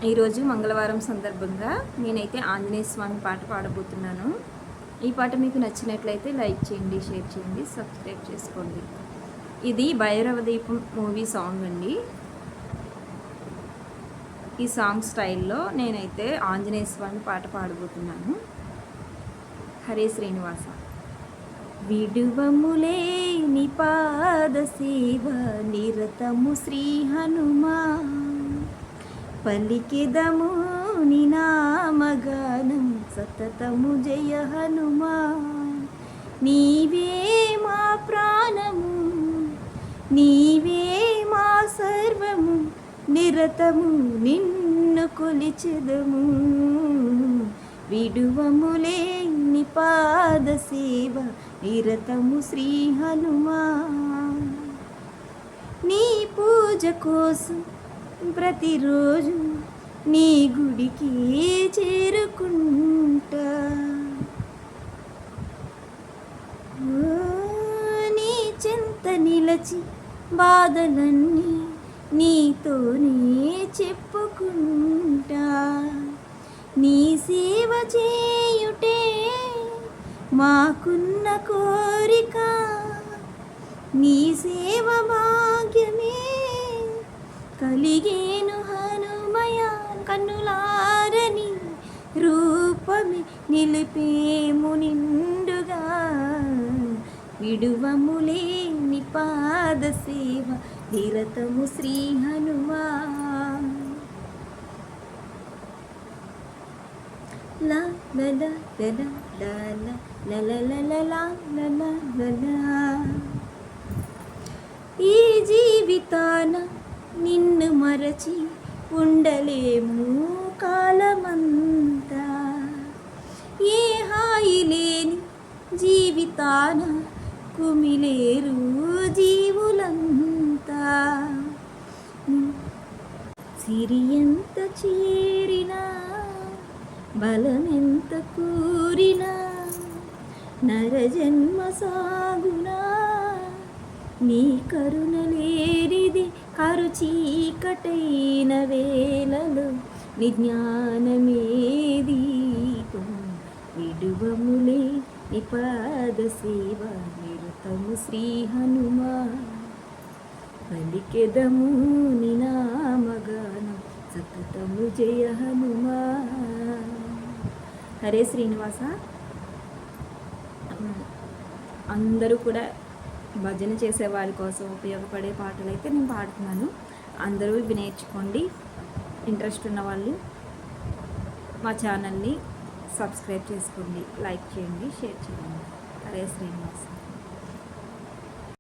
ఈరోజు మంగళవారం సందర్భంగా నేనైతే ఆంజనేయ స్వామి పాట పాడబోతున్నాను. ఈ పాట మీకు నచ్చినట్లయితే లైక్ చేయండి, షేర్ చేయండి, సబ్స్క్రైబ్ చేసుకోండి. ఇది భైరవ దీపం మూవీ సాంగ్ అండి. ఈ సాంగ్ స్టైల్లో నేనైతే ఆంజనేయ స్వామి పాట పాడబోతున్నాను. హరే శ్రీనివాస. విడువములే నిపాద సేవ నిరతము శ్రీ హనుమా, పలికెదము నినామగానం సతతము జయ హనుమా. నీవే మా ప్రాణము, నీవే మా సర్వము, నిరతము నిన్ను కొలిచెదము. విడువములే నిపాద సేవ నిరతము శ్రీ హనుమా. నీ పూజ కోసం ప్రతిరోజు నీ గుడికి చేరుకుంటా. నీ చెంత నిలచి బాధలన్నీ నీతోనే చెప్పుకుంటా. నీ సేవ చేయుటే మాకున్న కోరిక, నీ సేవ భాగ్యమే కలిగేను హనుమయ. కన్నులారని రూపమే నిలిపేము నిండుగా. విడువములే నిపాద సేవ నిరతము శ్రీ హనుమా. లా లల లల లల లల లల లల. ఈ జీవితాన నిన్ను మరచి ఉండలేము కాలమంతా. ఏ హాయి లేని జీవితాన కుమిలేరు జీవులంతా. సిరి ఎంత చేరినా బలమెంత కూరినా నరజన్మ సాగునా. నీ కరుణ లేనిది కరు చీకటైన వేళలో విజ్ఞానమేది. విడువములే నిపాద సేవ నిరతము శ్రీ హనుమా, పలికెదము నినామగానం సతతము జయ హనుమా. హరే శ్రీనివాస. అందరూ కూడా భజన చేసే వారి కోసం ఉపయోగపడే పాటలు అయితే నేను పాడుతున్నాను. అందరూ ఇవి నేర్చుకోండి. ఇంట్రెస్ట్ ఉన్న వాళ్ళు మా ఛానల్ని సబ్స్క్రైబ్ చేసుకోండి, లైక్ చేయండి, షేర్ చేయండి. హరే శ్రీనివాస.